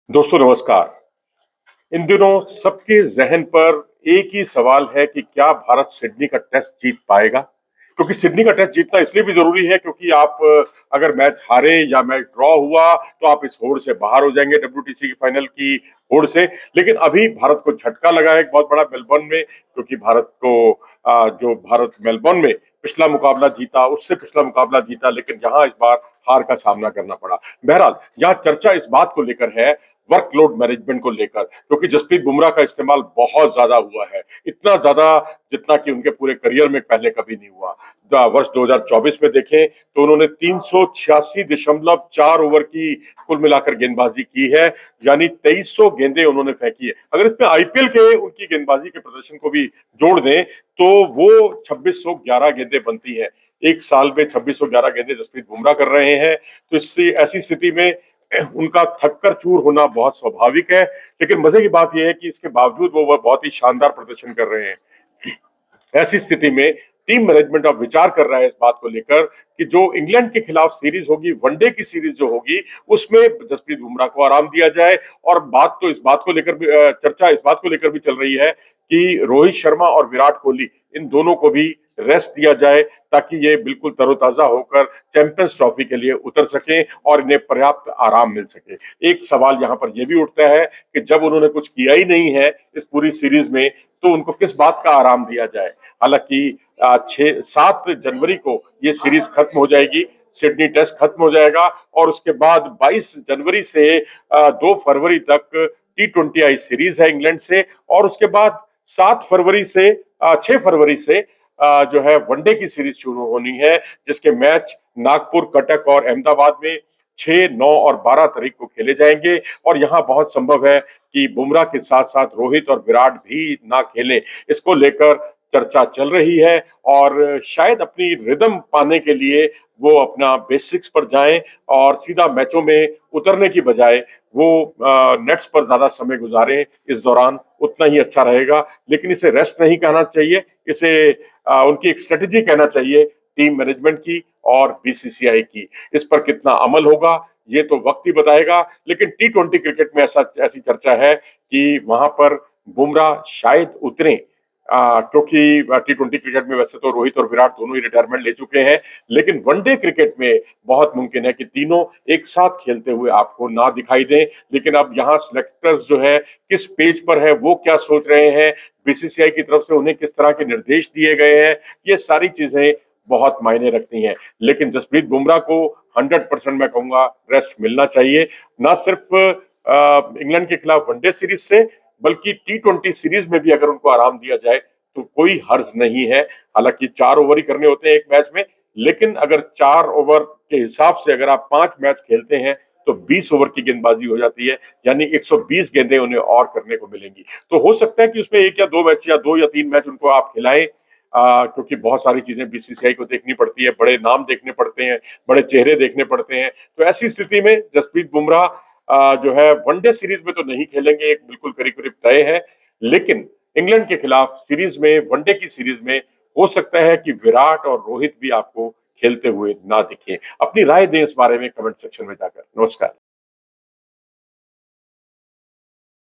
दोस्तों नमस्कार। इन दिनों सबके ज़हन पर एक ही सवाल है कि क्या भारत सिडनी का टेस्ट जीत पाएगा? क्योंकि सिडनी का टेस्ट जीतना इसलिए भी ज़रूरी है क्योंकि आप अगर मैच हारे या मैच ड्रॉ हुआ तो आप इस होड़ से बाहर हो जाएंगे डब्ल्यूटीसी की फाइनल की होड़ से। लेकिन अभी भारत को झटका लगा है एक बहुत बड़ा मेलबर्न में क्योंकि जो भारत मेलबर्न में पिछला मुकाबला जीता, उससे पिछला मुकाबला जीता, लेकिन जहां इस बार हार का सामना करना पड़ा। बहरहाल यहाँ चर्चा इस बात को लेकर है, वर्कलोड मैनेजमेंट को लेकर, क्योंकि जसप्रीत बुमराह का इस्तेमाल बहुत ज्यादा हुआ है, इतना ज्यादा जितना कि उनके पूरे करियर में पहले कभी नहीं हुआ। वर्ष 2024 में देखें तो उन्होंने 386.4 ओवर की कुल मिलाकर गेंदबाजी की है, यानी 2300 गेंदें उन्होंने फेंकी है। अगर इसमें आईपीएल के उनकी गेंदबाजी के प्रदर्शन को भी जोड़ दें तो वो 2611 गेंदें बनती हैं। एक साल में 2611 गेंदें जसप्रीत बुमराह कर रहे हैं, तो इससे ऐसी स्थिति में उनका थककर चूर होना बहुत स्वाभाविक है। लेकिन मजे की बात यह है कि इसके बावजूद वो बहुत ही शानदार प्रदर्शन कर रहे हैं। ऐसी स्थिति में टीम मैनेजमेंट अब विचार कर रहा है इस बात को लेकर कि जो इंग्लैंड के खिलाफ सीरीज होगी, वनडे की सीरीज जो होगी, उसमें जसप्रीत बुमराह को आराम दिया जाए। और बात तो इस बात को लेकर भी चर्चा इस बात को लेकर भी चल रही है कि रोहित शर्मा और विराट कोहली, इन दोनों को भी रेस्ट दिया जाए ताकि ये बिल्कुल तरोताजा होकर चैंपियंस ट्रॉफी के लिए उतर सकें और इन्हें पर्याप्त आराम मिल सके। एक सवाल यहाँ पर यह भी उठता है कि जब उन्होंने कुछ किया ही नहीं है इस पूरी सीरीज में, तो उनको किस बात का आराम दिया जाए। हालांकि 7 जनवरी को ये सीरीज खत्म हो जाएगी, सिडनी टेस्ट खत्म हो जाएगा और उसके बाद 22 जनवरी से 2 फरवरी तक T20 आई सीरीज है इंग्लैंड से। और उसके बाद 7 फरवरी से 6 फरवरी से जो है वनडे की सीरीज शुरू होनी है, जिसके मैच नागपुर, कटक और अहमदाबाद में 6, 9 और 12 तारीख को खेले जाएंगे। और यहाँ बहुत संभव है कि बुमराह के साथ साथ रोहित और विराट भी ना खेलें, इसको लेकर चर्चा चल रही है। और शायद अपनी रिदम पाने के लिए वो अपना बेसिक्स पर जाएं और सीधा मैचों में उतरने की बजाय वो नेट्स पर ज्यादा समय गुजारें, इस दौरान उतना ही अच्छा रहेगा। लेकिन इसे रेस्ट नहीं कहना चाहिए, इसे उनकी एक स्ट्रेटेजी कहना चाहिए टीम मैनेजमेंट की और बीसीसीआई की। इस पर कितना अमल होगा ये तो वक्त ही बताएगा। लेकिन T20 क्रिकेट में ऐसी चर्चा है कि वहां पर बुमराह शायद उतरे, क्योंकि T20 क्रिकेट में वैसे तो रोहित और विराट दोनों ही रिटायरमेंट ले चुके हैं, लेकिन वनडे क्रिकेट में बहुत मुमकिन है कि तीनों एक साथ खेलते हुए आपको ना दिखाई दें। लेकिन अब यहाँ सिलेक्टर्स जो है किस पेज पर है, वो क्या सोच रहे हैं, बीसीसीआई की तरफ से उन्हें किस तरह के निर्देश दिए गए हैं, ये सारी चीजें बहुत मायने रखती हैं। लेकिन जसप्रीत बुमराह को 100% मैं कहूंगा रेस्ट मिलना चाहिए, ना सिर्फ इंग्लैंड के खिलाफ वनडे सीरीज से, बल्कि T20 सीरीज में भी अगर उनको आराम दिया जाए तो कोई हर्ज नहीं है। हालांकि 4 ओवर ही करने होते हैं एक मैच में, लेकिन अगर 4 ओवर के हिसाब से अगर आप 5 मैच खेलते हैं तो 20 ओवर की गेंदबाजी हो जाती है, यानी 120 गेंदें उन्हें और करने को मिलेंगी। तो हो सकता है कि उसमें 1 या 2 मैच या 2 या 3 मैच उनको आप खिलाएं, क्योंकि बहुत सारी चीजें बीसीसीआई को देखनी पड़ती है, बड़े नाम देखने पड़ते हैं, बड़े चेहरे देखने पड़ते हैं। तो ऐसी स्थिति में जसप्रीत बुमराह जो है वनडे सीरीज में तो नहीं खेलेंगे, एक बिल्कुल करीब करीब तय है। लेकिन इंग्लैंड के खिलाफ सीरीज में, वनडे की सीरीज में, हो सकता है कि विराट और रोहित भी आपको खेलते हुए ना दिखे। अपनी राय दें इस बारे में कमेंट सेक्शन में जाकर। नमस्कार।